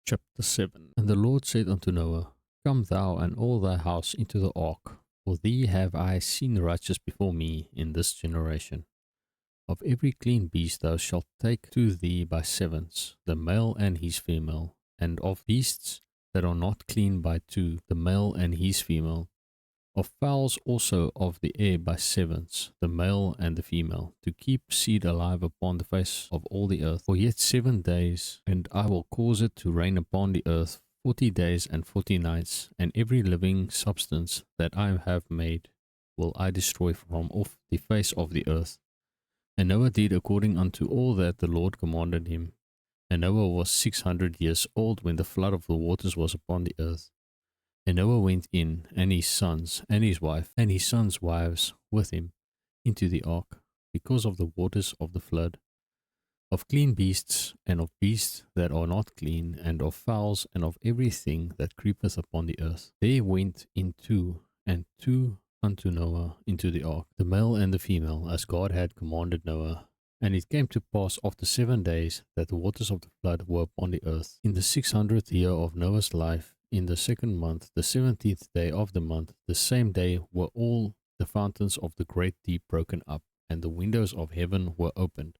Chapter 7. And the Lord said unto Noah, Come thou and all thy house into the ark, for thee have I seen righteous before me in this generation. Of every clean beast thou shalt take to thee by sevens, the male and his female, and of beasts that are not clean by two, the male and his female, of fowls also of the air by sevens, the male and the female, to keep seed alive upon the face of all the earth, for yet 7 days, and I will cause it to rain upon the earth 40 days and 40 nights, and every living substance that I have made will I destroy from off the face of the earth. And Noah did according unto all that the Lord commanded him. And Noah was 600 years old when the flood of the waters was upon the earth. And Noah went in, and his sons, and his wife, and his sons' wives with him, into the ark, because of the waters of the flood, of clean beasts, and of beasts that are not clean, and of fowls, and of everything that creepeth upon the earth. They went in two, and two unto Noah into the ark, the male and the female, as God had commanded Noah. And it came to pass after 7 days that the waters of the flood were upon the earth. In the 600th year of Noah's life, in the second month, the 17th day of the month, the same day were all the fountains of the great deep broken up, and the windows of heaven were opened.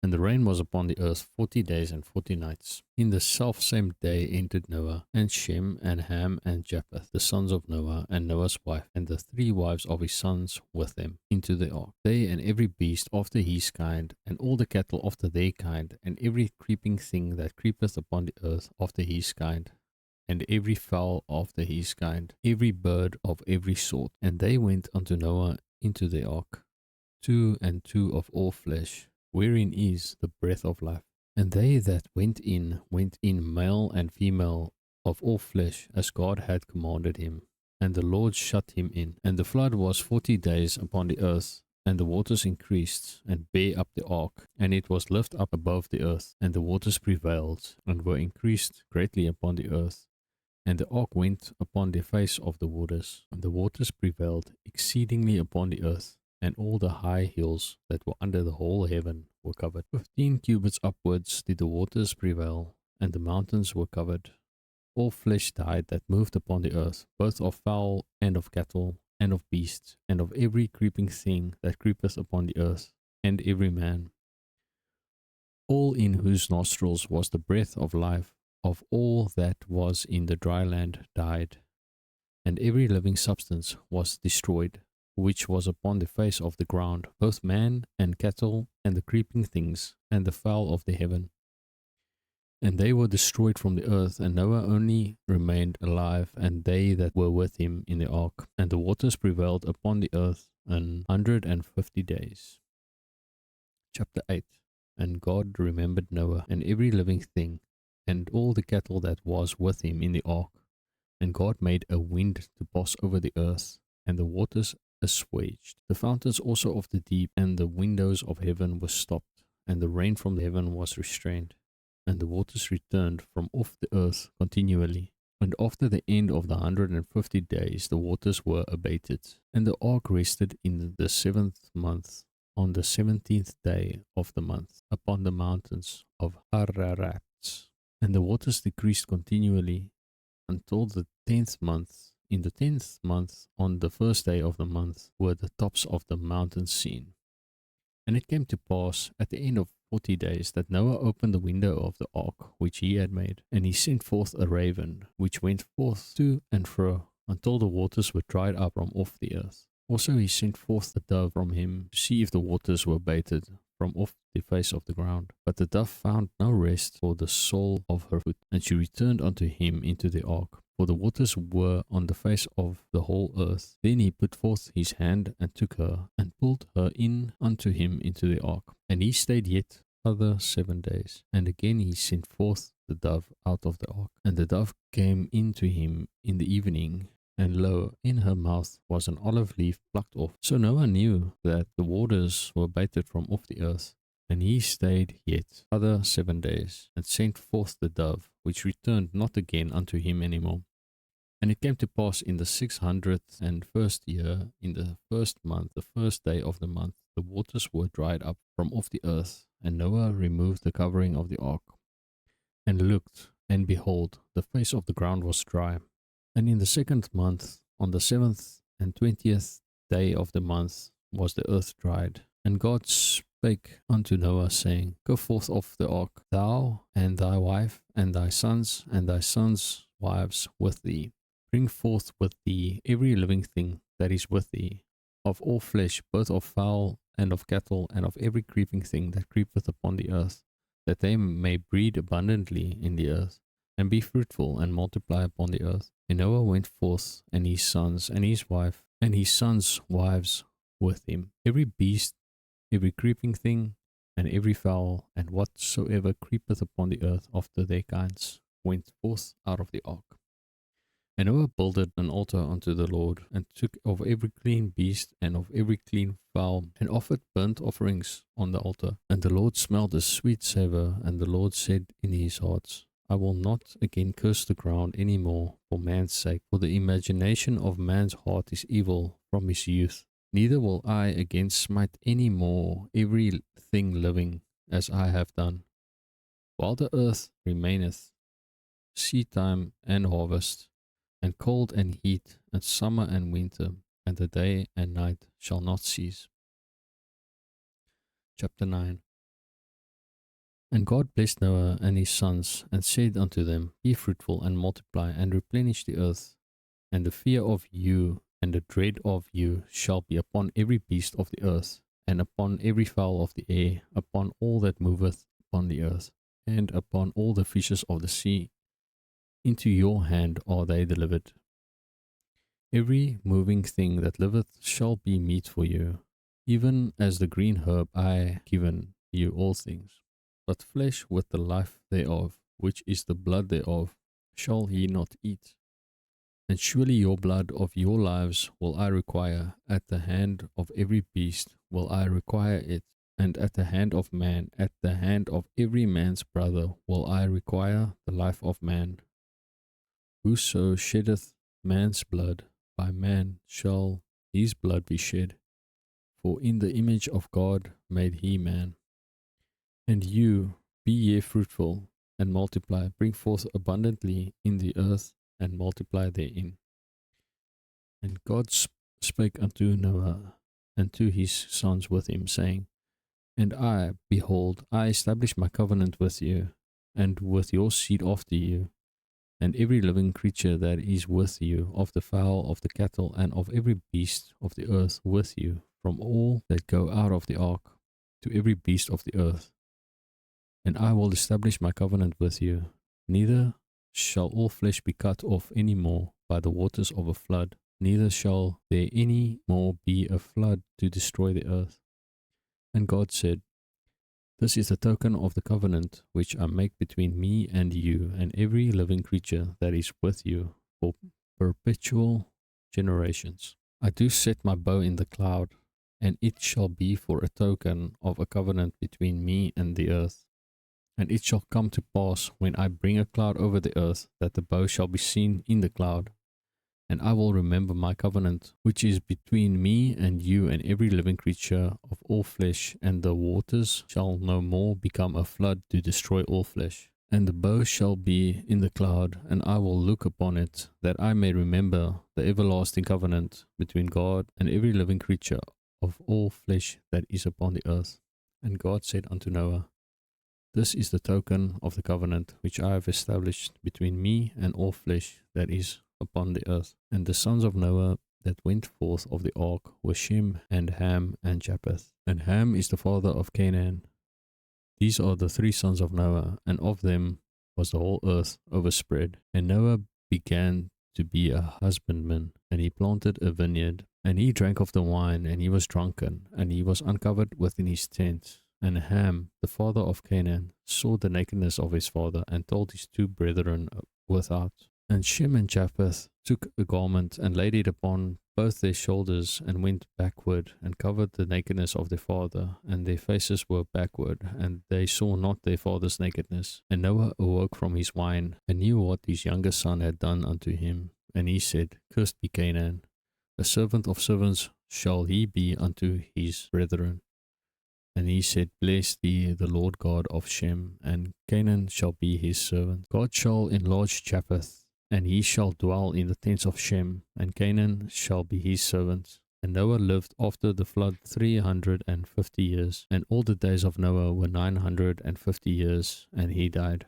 And the rain was upon the earth 40 days and 40 nights. In the selfsame day entered Noah, and Shem, and Ham, and Japheth, the sons of Noah, and Noah's wife, and the 3 wives of his sons with them, into the ark. They and every beast after his kind, and all the cattle after their kind, and every creeping thing that creepeth upon the earth after his kind, and every fowl after his kind, every bird of every sort. And they went unto Noah into the ark, 2 and 2 of all flesh, wherein is the breath of life. And they that went in, male and female of all flesh, as God had commanded him. And the Lord shut him in. And the flood was 40 days upon the earth, and the waters increased, and bare up the ark, and it was lifted up above the earth, and the waters prevailed, and were increased greatly upon the earth. And the ark went upon the face of the waters, and the waters prevailed exceedingly upon the earth, and all the high hills that were under the whole heaven were covered. 15 cubits upwards did the waters prevail, and the mountains were covered. All flesh died that moved upon the earth, both of fowl and of cattle, and of beasts, and of every creeping thing that creepeth upon the earth, and every man. All in whose nostrils was the breath of life, of all that was in the dry land died, and every living substance was destroyed, which was upon the face of the ground, both man and cattle, and the creeping things, and the fowl of the heaven. And they were destroyed from the earth, and Noah only remained alive, and they that were with him in the ark. And the waters prevailed upon the earth 150 days. Chapter 8. And God remembered Noah, and every living thing, and all the cattle that was with him in the ark. And God made a wind to pass over the earth, and the waters assuaged. The fountains also of the deep and the windows of heaven were stopped, and the rain from the heaven was restrained, and the waters returned from off the earth continually. And after the end of the 150 days, the waters were abated. And the ark rested in the 7th month, on the 17th day of the month, upon the mountains of Ararat. And the waters decreased continually until the 10th month. In the 10th month, on the first day of the month, were the tops of the mountains seen. And it came to pass at the end of 40 days that Noah opened the window of the ark which he had made, and he sent forth a raven, which went forth to and fro until the waters were dried up from off the earth. Also he sent forth a dove from him to see if the waters were abated from off the face of the ground. But the dove found no rest for the sole of her foot, and she returned unto him into the ark, for the waters were on the face of the whole earth. Then he put forth his hand and took her, and pulled her in unto him into the ark. And he stayed yet other 7 days. And again he sent forth the dove out of the ark. And the dove came in to him in the evening, and lo, in her mouth was an olive leaf plucked off. So Noah knew that the waters were abated from off the earth. And he stayed yet other 7 days, and sent forth the dove, which returned not again unto him any more. And it came to pass in the 601st year, in the first month, the first day of the month, the waters were dried up from off the earth, and Noah removed the covering of the ark, and looked, and behold, the face of the ground was dry. And in the 2nd month, on the 7th and 20th day of the month, was the earth dried. And God spake unto Noah, saying, Go forth of the ark, thou and thy wife, and thy sons' wives with thee. Bring forth with thee every living thing that is with thee, of all flesh, both of fowl and of cattle, and of every creeping thing that creepeth upon the earth, that they may breed abundantly in the earth, and be fruitful, and multiply upon the earth. And Noah went forth, and his sons, and his wife, and his sons' wives with him. Every beast, every creeping thing, and every fowl, and whatsoever creepeth upon the earth after their kinds, went forth out of the ark. And Noah builded an altar unto the Lord, and took of every clean beast and of every clean fowl, and offered burnt offerings on the altar. And the Lord smelled a sweet savour, and the Lord said in his heart, I will not again curse the ground any more for man's sake, for the imagination of man's heart is evil from his youth. Neither will I again smite any more every thing living, as I have done. While the earth remaineth, seed time and harvest, and cold and heat, and summer and winter, and the day and night shall not cease. Chapter 9. And God blessed Noah and his sons, and said unto them, Be fruitful, and multiply, and replenish the earth. And the fear of you and the dread of you shall be upon every beast of the earth, and upon every fowl of the air, upon all that moveth upon the earth, and upon all the fishes of the sea. Into your hand are they delivered. Every moving thing that liveth shall be meat for you, even as the green herb I given you all things. But flesh with the life thereof, which is the blood thereof, shall he not eat. And surely your blood of your lives will I require, at the hand of every beast will I require it, and at the hand of man, at the hand of every man's brother will I require the life of man. Whoso sheddeth man's blood, by man shall his blood be shed, for in the image of God made he man. And you, be ye fruitful, and multiply, bring forth abundantly in the earth, and multiply therein. And God spake unto Noah and to his sons with him, saying, And I, behold, I establish my covenant with you, and with your seed after you, and every living creature that is with you, of the fowl, of the cattle, and of every beast of the earth with you, from all that go out of the ark, to every beast of the earth. And I will establish my covenant with you, neither shall all flesh be cut off any more by the waters of a flood, neither shall there any more be a flood to destroy the earth. And God said, This is the token of the covenant which I make between me and you and every living creature that is with you for perpetual generations. I do set my bow in the cloud, and it shall be for a token of a covenant between me and the earth. And it shall come to pass, when I bring a cloud over the earth, that the bow shall be seen in the cloud. And I will remember my covenant, which is between me and you and every living creature of all flesh, and the waters shall no more become a flood to destroy all flesh. And the bow shall be in the cloud, and I will look upon it, that I may remember the everlasting covenant between God and every living creature of all flesh that is upon the earth. And God said unto Noah, This is the token of the covenant which I have established between me and all flesh that is upon the earth. And the sons of Noah that went forth of the ark were Shem and Ham and Japheth. And Ham is the father of Canaan. These are the 3 sons of Noah, and of them was the whole earth overspread. And Noah began to be a husbandman, and he planted a vineyard. And he drank of the wine, and he was drunken, and he was uncovered within his tent. And Ham, the father of Canaan, saw the nakedness of his father, and told his 2 brethren without. And Shem and Japheth took a garment, and laid it upon both their shoulders, and went backward, and covered the nakedness of their father, and their faces were backward, and they saw not their father's nakedness. And Noah awoke from his wine, and knew what his younger son had done unto him. And he said, Cursed be Canaan, a servant of servants shall he be unto his brethren. And he said, Bless thee, the Lord God of Shem, and Canaan shall be his servant. God shall enlarge Japheth, and he shall dwell in the tents of Shem, and Canaan shall be his servant. And Noah lived after the flood 350 years, and all the days of Noah were 950 years, and he died.